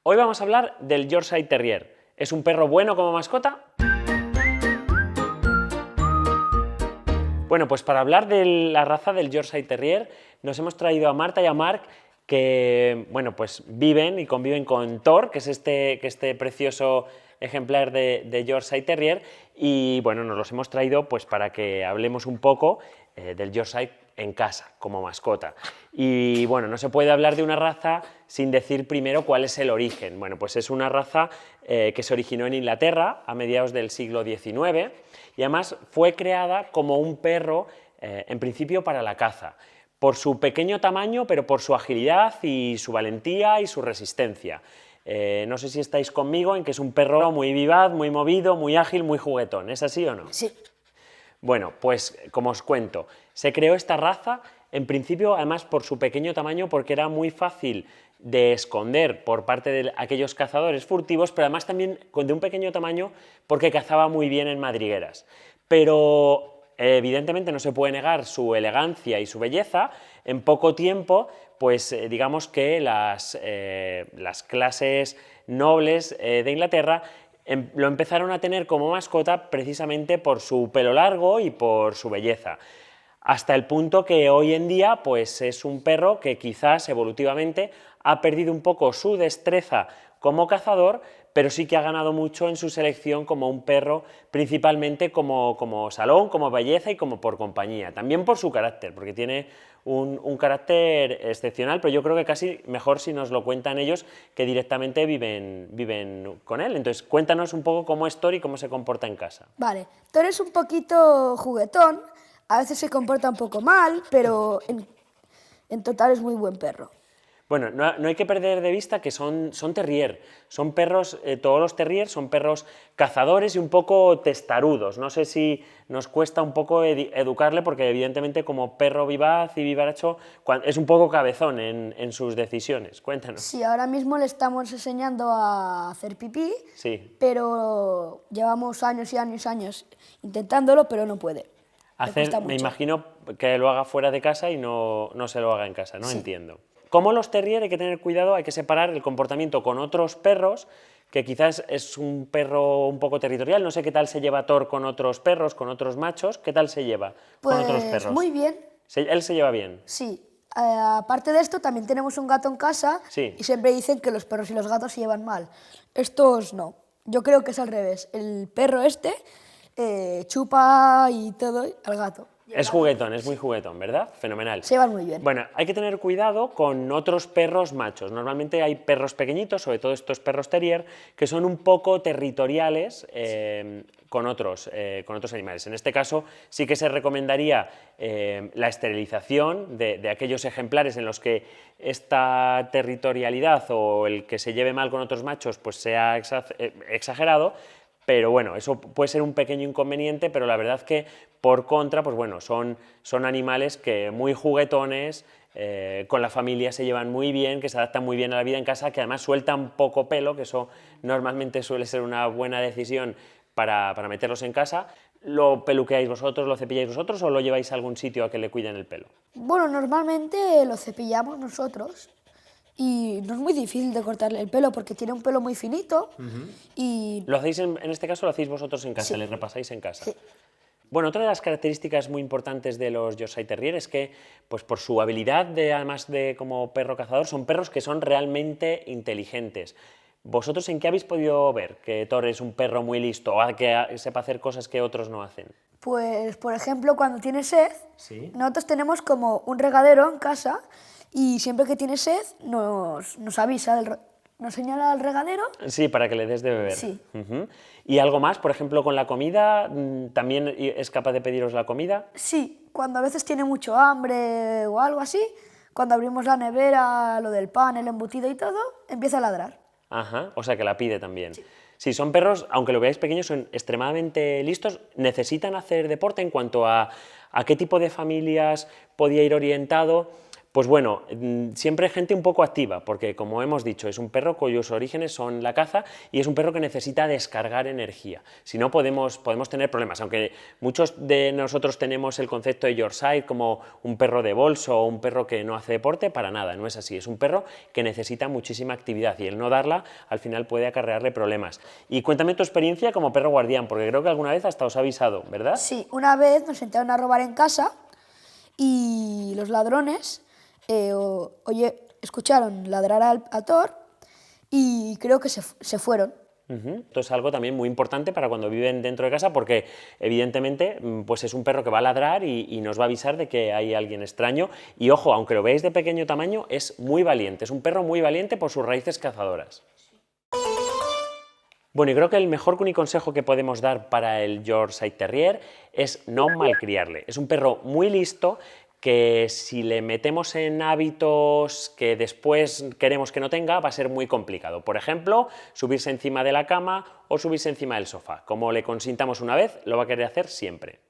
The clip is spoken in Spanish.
Hoy vamos a hablar del Yorkshire Terrier. ¿Es un perro bueno como mascota? Bueno, pues para hablar de la raza del Yorkshire Terrier nos hemos traído a Marta y a Marc que, bueno, pues viven y conviven con Thor, que es este precioso ejemplar de Yorkshire Terrier, y bueno, nos los hemos traído pues para que hablemos un poco del Yorkshire en casa, como mascota. Y bueno, no se puede hablar de una raza sin decir primero cuál es el origen. Bueno, pues es una raza que se originó en Inglaterra a mediados del siglo XIX y además fue creada como un perro, en principio para la caza, por su pequeño tamaño, pero por su agilidad y su valentía y su resistencia. No sé si estáis conmigo en que es un perro muy vivaz, muy movido, muy ágil, muy juguetón. ¿Es así o no? Sí. Bueno, pues como os cuento, se creó esta raza, en principio además por su pequeño tamaño, porque era muy fácil de esconder por parte de aquellos cazadores furtivos, pero además también de un pequeño tamaño porque cazaba muy bien en madrigueras. Pero evidentemente no se puede negar su elegancia y su belleza. En poco tiempo, pues digamos que las clases nobles de Inglaterra lo empezaron a tener como mascota precisamente por su pelo largo y por su belleza. Hasta el punto que hoy en día pues es un perro que quizás evolutivamente ha perdido un poco su destreza como cazador, pero sí que ha ganado mucho en su selección como un perro, principalmente como salón, como belleza y como por compañía. También por su carácter, porque tiene un carácter excepcional, pero yo creo que casi mejor si nos lo cuentan ellos, que directamente viven con él. Entonces, cuéntanos un poco cómo es Thor y cómo se comporta en casa. Vale, Thor es un poquito juguetón, a veces se comporta un poco mal, pero en total es muy buen perro. Bueno, no hay que perder de vista que son terrier, son perros, todos los terriers son perros cazadores y un poco testarudos. No sé si nos cuesta un poco educarle porque evidentemente como perro vivaz y vivaracho es un poco cabezón en sus decisiones. Cuéntanos. Sí, ahora mismo le estamos enseñando a hacer pipí, Sí. pero llevamos años y años y años intentándolo, pero no puede. Le cuesta Me mucho. imagino que lo haga fuera de casa y no se lo haga en casa, ¿no? Sí. Entiendo. Como los terrier hay que tener cuidado, hay que separar el comportamiento con otros perros, que quizás es un perro un poco territorial. No sé qué tal se lleva Thor con otros perros, con otros machos. ¿Qué tal se lleva con otros Pues perros? muy bien, Él se lleva bien. sí. Aparte de esto, también tenemos un gato en casa Sí. y siempre dicen que los perros y los gatos se llevan mal. Estos no. Yo creo que es al revés. El perro chupa y todo al gato. Es juguetón, es muy juguetón, ¿verdad? Fenomenal. Se llevan muy bien. Bueno, hay que tener cuidado con otros perros machos. Normalmente hay perros pequeñitos, sobre todo estos perros terrier, que son un poco territoriales con otros animales. En este caso sí que se recomendaría la esterilización de aquellos ejemplares en los que esta territorialidad o el que se lleve mal con otros machos pues sea exagerado. Pero bueno, eso puede ser un pequeño inconveniente, pero la verdad que por contra, pues bueno, son animales que muy juguetones, con la familia se llevan muy bien, que se adaptan muy bien a la vida en casa, que además sueltan poco pelo, que eso normalmente suele ser una buena decisión para meterlos en casa. ¿Lo peluqueáis vosotros, lo cepilláis vosotros o lo lleváis a algún sitio a que le cuiden el pelo? Bueno, normalmente lo cepillamos nosotros y no es muy difícil de cortarle el pelo porque tiene un pelo muy finito y ¿Lo hacéis en este caso lo hacéis vosotros en casa, Sí. le repasáis en casa? Sí. Bueno, otra de las características muy importantes de los Yorkshire Terrier es que, pues por su habilidad, además de como perro cazador, son perros que son realmente inteligentes. ¿Vosotros en qué habéis podido ver que Thor es un perro muy listo o que sepa hacer cosas que otros no hacen? pues, por ejemplo, cuando tiene sed, Sí. nosotros tenemos como un regadero en casa y siempre que tiene sed nos avisa, nos señala al regadero. Sí, para que le des de beber. Sí. Ujú. ¿Y algo más? Por ejemplo, con la comida, ¿también es capaz de pediros la comida? Sí, cuando a veces tiene mucho hambre o algo así, cuando abrimos la nevera, lo del pan, el embutido y todo, empieza a ladrar. Ajá, o sea que la pide también. Sí, son perros, aunque lo veáis pequeños, son extremadamente listos. ¿Necesitan hacer deporte en cuanto a qué tipo de familias podía ir orientado? Pues bueno, siempre gente un poco activa, porque como hemos dicho, es un perro cuyos orígenes son la caza y es un perro que necesita descargar energía. Si no, podemos tener problemas, aunque muchos de nosotros tenemos el concepto de Yorkshire como un perro de bolso o un perro que no hace deporte, para nada, no es así. Es un perro que necesita muchísima actividad y el no darla al final puede acarrearle problemas. Y cuéntame tu experiencia como perro guardián, porque creo que alguna vez hasta os ha avisado, ¿verdad? Sí, una vez nos entraron a robar en casa y los ladrones escucharon ladrar al Thor y creo que se fueron. Esto es algo también muy importante para cuando viven dentro de casa porque evidentemente pues es un perro que va a ladrar y nos va a avisar de que hay alguien extraño y ojo, aunque lo veáis de pequeño tamaño, es muy valiente, es un perro muy valiente por sus raíces cazadoras. Bueno, y creo que el mejor consejo que podemos dar para el Yorkshire Terrier es no malcriarle. Es un perro muy listo que si le metemos en hábitos que después queremos que no tenga, va a ser muy complicado. Por ejemplo, subirse encima de la cama o subirse encima del sofá. Como le consintamos una vez, lo va a querer hacer siempre.